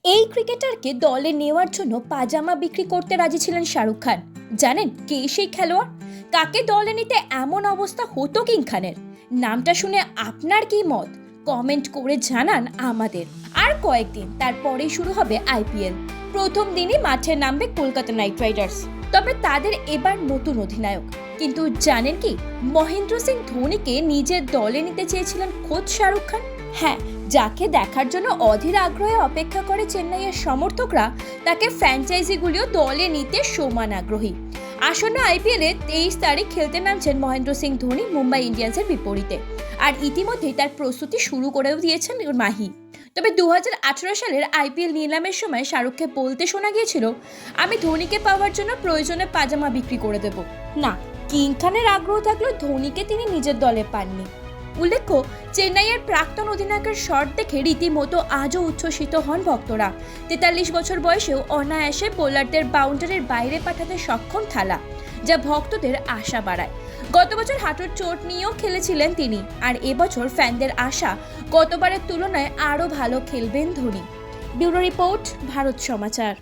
এই ক্রিকেটারকে দলে নেওয়ার জন্য পাজামা বিক্রি করতে রাজি ছিলেন শাহরুখ খান। জানেন কে সেই খেলোয়াড়? কাকে দলে নিতে এমন অবস্থা হতো কিং খানের? নামটা শুনে আপনার কি মত? কমেন্ট করে জানান আমাদের। আর কয়েকদিন তারপরেই শুরু হবে আইপিএল। প্রথম দিনই মাঠে নামবে কলকাতা নাইট রাইডার্স। তবে তাদের এবার নতুন অধিনায়ক। কিন্তু জানেন কি, মহেন্দ্র সিং ধোনিকে নিজের দলে নিতে চেয়েছিলেন খোদ শাহরুখ খান। হ্যাঁ, যাকে দেখার জন্য অধীর আগ্রহে অপেক্ষা করে চেন্নাইয়ের সমর্থকরা, তাকে ফ্র্যাঞ্চাইজিগুলিও দলে নিতে সমান আগ্রহী। আসন্ন আইপিএলে 23 তারিখ খেলতে নামছেন মহেন্দ্র সিং ধোনি মুম্বাই ইন্ডিয়ান্সের বিপরীতে। আর ইতিমধ্যেই তার প্রস্তুতি শুরু করেও দিয়েছেন মাহি। তবে 2018 সালের আইপিএল নিলামের সময় শাহরুখকে বলতে শোনা গিয়েছিল, আমি ধোনিকে পাওয়ার জন্য প্রয়োজনে পাজামা বিক্রি করে দেব। না, কিং খানের আগ্রহ থাকলেও ধোনিকে তিনি নিজের দলে পাননি। উল্লেখ্য, চেন্নাইয়ের প্রাক্তন অধিনায়কের শট দেখে রীতিমতো আজও উচ্ছ্বসিত হন ভক্তরা। 43 বছর বয়সেও অনায়াসে বোলারদের বাউন্ডারির বাইরে পাঠাতে সক্ষম থালা, যা ভক্তদের আশা বাড়ায়। গত বছর হাঁটুর চোট নিয়েও খেলেছিলেন তিনি, আর এবছর ফ্যানদের আশা গতবারের তুলনায় আরও ভালো খেলবেন ধোনি। ব্যুরো রিপোর্ট, ভারত সমাচার।